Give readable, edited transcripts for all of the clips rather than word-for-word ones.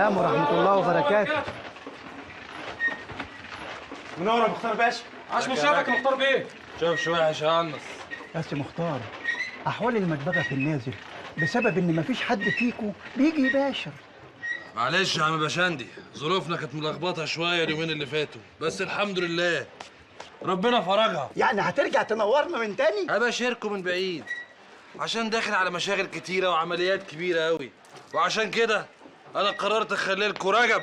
السلام ورحمة الله وبركاته. منور يا مختار باشا. عاش من شافك يا مختار بيه. شوفش وحش يا عنص. يا سي مختار، أحوال المدبغة في النازل بسبب إن مفيش حد فيكو بيجي يباشر. معلش يا عم باشندي، ظروفنا كانت ملخبطه شويه اليومين اللي فاتوا، بس الحمد لله ربنا فرجها. يعني هترجع تنورنا من تاني؟ ابشركم من بعيد عشان داخل على مشاغل كتيره وعمليات كبيره قوي، وعشان كده انا قررت اخلي لكم رجب.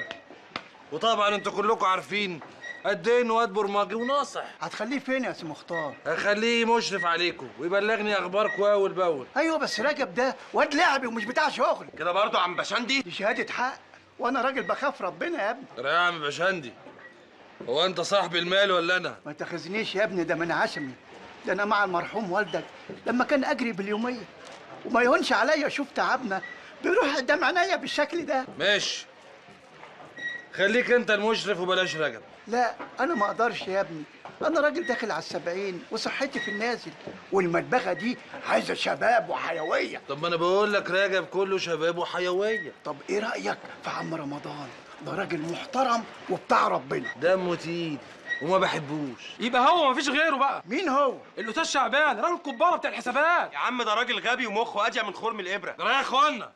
وطبعا انتوا كلكم عارفين قد ايه انه واد برمجي وناصح. هتخليه فين يا سي مختار؟ هخليه مشرف عليكم ويبلغني اخباركم اول باول. أيوه بس رجب ده واد لعبي ومش بتاع شغل. كده برضه يا عم باشندي؟ دي شهادة حق، وأنا راجل بخاف ربنا يا ابني. يا عم باشندي، هو انت صاحب المال ولا انا؟ ما تاخذنيش يا ابني، ده من عشمي. ده أنا مع المرحوم والدك لما كان أجري باليومية، وما يهونش عليا أشوف تعبنا بيروح قدام عينيا بالشكل ده. ماشي، خليك انت المشرف وبلاش رجب. لا أنا ما أقدرش يا ابني، أنا راجل داخل على 70 وصحتي في النازل، والمدبغة دي عايزة شباب وحيوية. طب ما انا بقول لك رجب كله شباب وحيويه. طب إيه رأيك في عم رمضان؟ ده راجل محترم وبتاع ربنا. دمه تقيل وما بحبوش. يبقى هو مفيش غيره بقى. مين هو؟ الاستاذ شعبان، راجل الكباره بتاع الحسابات. يا عم ده راجل غبي ومخه اضيق من خرم الابره. ده يا اخوانا،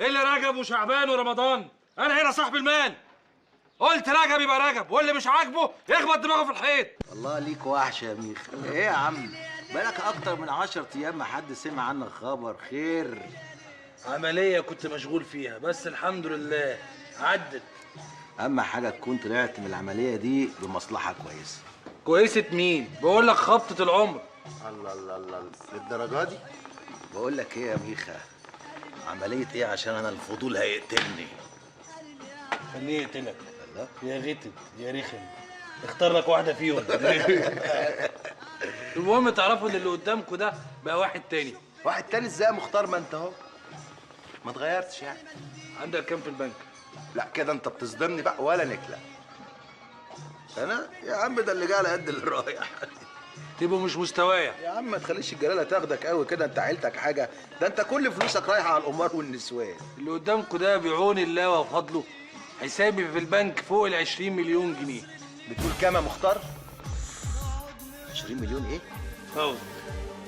ايه اللي رجب وشعبان ورمضان؟ انا هنا صاحب المال. قلت رجب يبقى رجب، واللي مش عاجبه يخبط دماغه في الحيط. والله ليك وحشه يا ميخا. ايه يا عم، بقالك اكتر من 10 ايام ما حد سمع عنك خبر. خير؟ عمليه كنت مشغول فيها بس الحمد لله عدت. اهم حاجه تكون طلعت من العمليه دي بمصلحه كويسه. كويسه مين؟ بقول لك خبطه العمر. الله الله الله، للدرجه دي؟ بقول لك ايه يا ميخا، عمليه ايه؟ عشان انا الفضول هيقتلني. خليه يقتلك. يا غتت يا رخم، اختار لك واحده فيهم. المهم تعرفوا ان اللي قدامكم ده بقى واحد تاني. واحد تاني ازاي يا مختار؟ ما انت اهو ما اتغيرتش يعني. عندك كام في البنك؟ لا كده انت بتصدمني بقى ولا نكله. انا يا عم ده اللي جاي على قد اللي رايح. تبقوا مش مستوايا يا عم ما تخليش الجلاله تاخدك قوي كده، انت عيلتك حاجه، ده انت كل فلوسك رايحه على القمار والنسوان. اللي قدامكم ده بعون الله وفضله حسابي في البنك فوق ال 20 مليون جنيه. بتقول كام يا مختار؟ 20 مليون ايه؟ اهو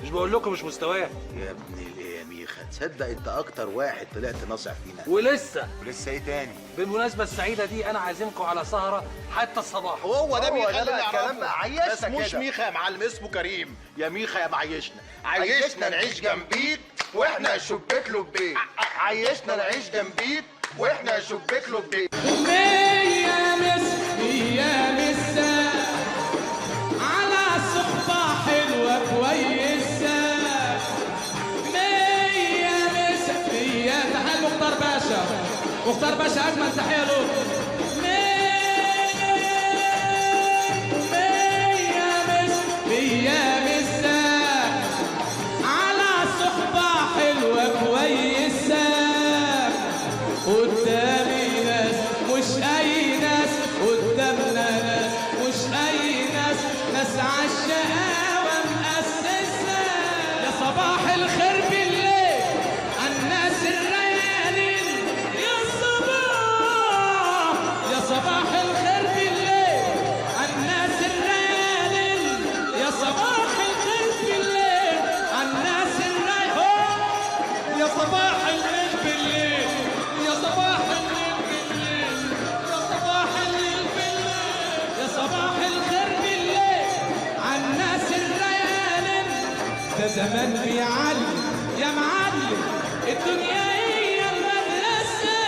مش بقول لكم مش مستوايا؟ يا ابني الايه يا ميخا، تصدق انت اكتر واحد طلعت ناصح فينا. ولسه ايه تاني؟ بالمناسبه السعيده دي انا عازمكم على سهره حتى الصباح. هو ده ميخا اللي بقى الكلام نعرفه. بقى، عيشنا اسموش كده. ميخا يا معلم، اسمه كريم. يا ميخا يا معيشنا، عيشنا نعيش جنبيك واحنا شبيك له ببيت. عيشنا نعيش جنبيك واحنا شبيك له ببيت. مية مسا على صحبة حلوة كويسة. مية تحية مختار باشا. مختار باشا أجمل تحية له. مية مسا على صحبة حلوة كويسة. قدامي ناس مش أي ناس، قدامنا ناس مش أي ناس، ناس عالشقاوة مأسسة. يا صباح الخير بالليل عالناس الريانين. يا صباح، يا صباح الخير بالليل عالناس الريانين. يا صباح الخير بالليل عالناس الريانين. يا صباح الليل بالليل، يا صباح الليل بالليل، يا صباح الليل بالليل، يا صباح الخير بالليل عالناس الريانين. ده زمان بيعلم يا معلم، الدنيا هي المدرسة.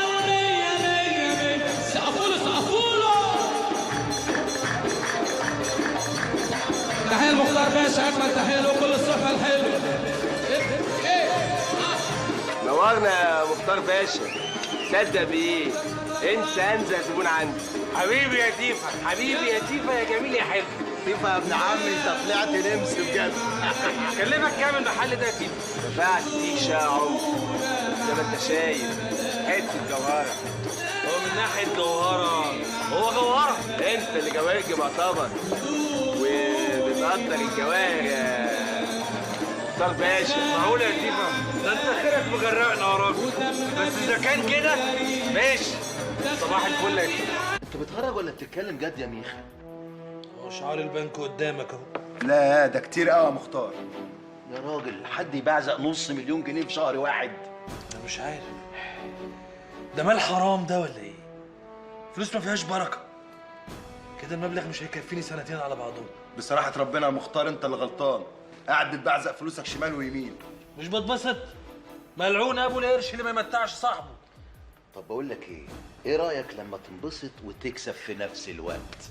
ومية مية مية سقفوله سقفوله. تحية المختار باشا، أجمل تحية له، كل الصحبة الحلوة. نورنا يا مختار باشا. تصدق بايه؟ انت انزل زبون عندي. حبيبي يا تيفا، حبيبي يا تيفا يا جميل يا حلو. تيفا يا ابن عمي، انت طلعت نمس بجد. كلمك كام المحل ده يا تيفا؟ دفعت تيشا يا عمر، زي ما انت شايف حته جوهره. هو من ناحيه جوهره، هو جوهره. انت اللي جواهرك معتبر وبتقدر الجواهر مختار باشا. معقول يا تيفا؟ ده انت خيرك مغرقنا يا راجل. بس اذا كان كده ماشي. صباح الفل يا تيفا. انت بتهرج ولا بتتكلم جد يا ميخا؟ هو شعار البنك قدامك اهو. لا ده كتير قوي يا مختار. يا راجل حد يبعزق نص مليون جنيه في شهر واحد؟ انا مش عارف، ده مال حرام ده ولا ايه؟ فلوس ما فيهاش بركه. كده المبلغ مش هيكفيني سنتين على بعضهم. بصراحة ربنا يا مختار انت اللي غلطان، قاعد بتبعزق فلوسك شمال ويمين. مش بتبسط؟ ملعون ابو القرش اللي ما يمتعش صاحبه. طب بقول لك ايه رأيك لما تنبسط وتكسب في نفس الوقت؟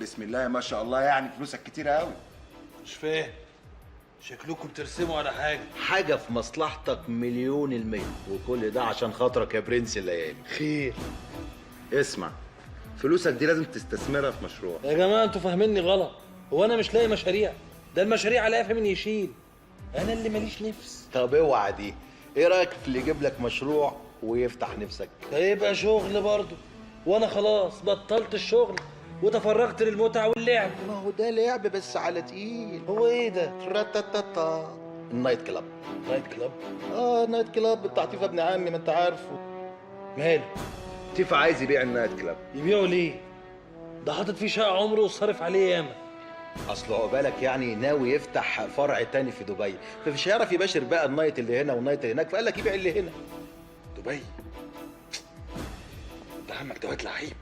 بسم الله ما شاء الله، يعني فلوسك كتيرة قوي. مش فاهم، شكلكم بترسموا على حاجة في مصلحتك 1,000,000%، وكل ده عشان خاطرك يا برنس الليالي. خير. اسمع، فلوسك دي لازم تستثمرها في مشروع. يا جماعه انتوا فاهميني غلط، هو انا مش لاقي مشاريع، ده المشاريع على قفا من يشيل، انا اللي ماليش نفس. طب اوعى دي، ايه رأيك في اللي يجيب لك مشروع ويفتح نفسك؟ ده يبقى شغل برضه، وانا خلاص بطلت الشغل وتفرغت للمتعه واللعب. ما هو ده لعب بس على تقيل. هو ايه ده؟ راتاتاتا، النايت كلاب. نايت كلاب؟ النايت كلاب بتاع تيفا ابن عمي، ما انت عارفه. ماله؟ تيفا عايز يبيع النايت كلاب. يبيعوا ليه؟ ده حاطط فيه شقه عمره وصرف عليه ياما. اصل عقبالك يعني ناوي يفتح فرع تاني في دبي، فمش هيعرف يباشر بقى النايت اللي هنا والنايت اللي هناك، فقال لك يبيع اللي هنا. دبي؟ ده عمك ده واد لعيب.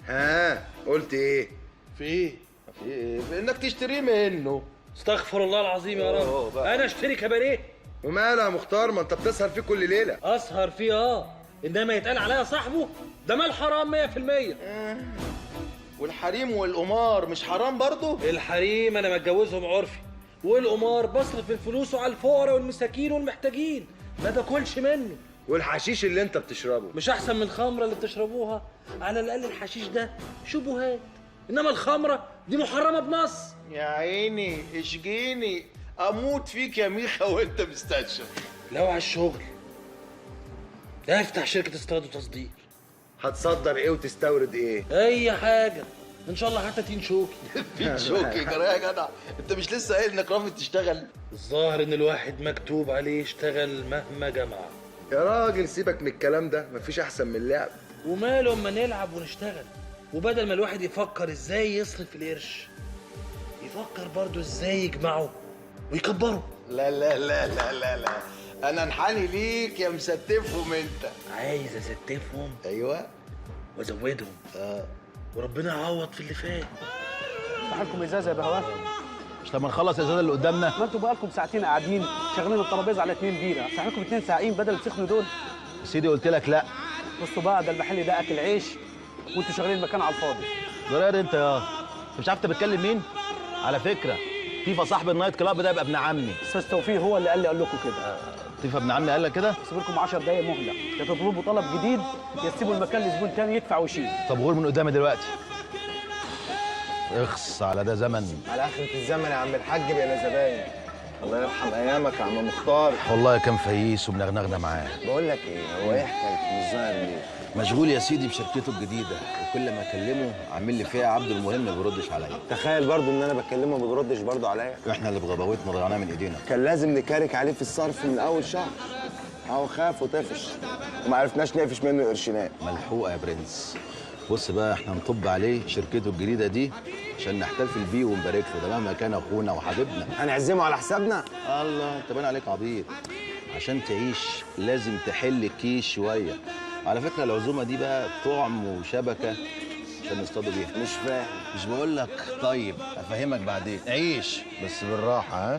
ها قلت ايه؟ في ايه؟ في ايه؟ في انك تشتريه منه. استغفر الله العظيم يا رب، بقى. انا اشتري كباريه؟ وماله يا مختار، ما انت بتسهر فيه كل ليله. اسهر فيه انما يتقال عليا صاحبه، ده مال حرام 100%. والحريم والقمار مش حرام برضه؟ الحريم انا متجوزهم عرفي، والقمار بصرف من فلوسه على الفقراء والمساكين والمحتاجين، ما باكلش منه. والحشيش اللي انت بتشربه مش احسن من الخمره اللي بتشربوها؟ على الاقل الحشيش ده شبهات، انما الخمره دي محرمه بنص. يا عيني اشجيني، اموت فيك يا ميخا وانت مستنشق. لو على الشغل افتح شركه استيراد وتصدير. هتصدر ايه وتستورد ايه؟ اي حاجه ان شاء الله، حتى تين شوكي. تين شوكي جرى يا جدع، انت مش لسه قايل انك رافض تشتغل؟ الظاهر ان الواحد مكتوب عليه يشتغل مهما جمع. يا راجل سيبك من الكلام ده، مفيش احسن من اللعب. وماله اما نلعب ونشتغل، وبدل ما الواحد يفكر ازاي يصرف القرش، يفكر برضه ازاي يجمعه ويكبره. لا لا لا لا لا لا، انا انحني ليك يا مستفهم انت. عايز استفهم ايوه وازودهم، وربنا يعوض في اللي فات. افتح لكم ازازه يا بهوات. مش لما نخلص الازازه اللي قدامنا؟ ما انتوا بقالكم ساعتين قاعدين شغالين الترابيزه على 2 بيره، افتح لكم 2 ساعين بدل اللي تسخنوا دول. سيدي قلت لك لا. بصوا بقى، ده المحل ده اكل عيش وانتوا شغالين المكان على الفاضي. ضرير انت يا مش عارف انت بتكلم مين؟ على فكره تيفا صاحب النايت كلاب ده يبقى ابن عمي. استاذ توفيق هو اللي قال لكم كده. تيفا ابن عمي قال لك كده؟ سيب لكم 10 دقايق مهله، يا تطلبوا طلب جديد يا تسيبوا المكان لزبون تاني يدفع ويشيل. طب غور من قدامي دلوقتي. اخص على ده زمن. على اخرة الزمن يا عم الحاج بقينا زباين. الله يرحم ايامك يا عم مختار. والله كان فييس وبنغنغنا معاه. بقول لك ايه، هو ايه حكايته؟ مش ظاهر ليه؟ مشغول يا سيدي بشركته الجديده، وكل ما اكلمه عامل لي فيها عبد المهم ما بيردش عليا. تخيل برضو ان انا بكلمه ما بيردش برضو عليا. احنا اللي بغباوتنا ضيعناه من ايدينا. كان لازم نكارك عليه في الصرف من اول شهر. اهو خاف وطفش وما عرفناش نقفش منه قرشينات. ملحوقه يا برنس. بص بقى، احنا نطب عليه شركته الجديده دي عشان نحتفل بيه ونبارك له، ده مهما كان اخونا وحبيبنا. هنعزمه على حسابنا؟ الله، انت باين عليك عبيط. عشان تعيش لازم تحل الكيس شويه. على فكره العزومه دي بقى طعم وشبكه عشان نصطادوا بيها. مش فاهم. مش بقول لك؟ طيب افهمك بعدين. عيش بس بالراحه. ها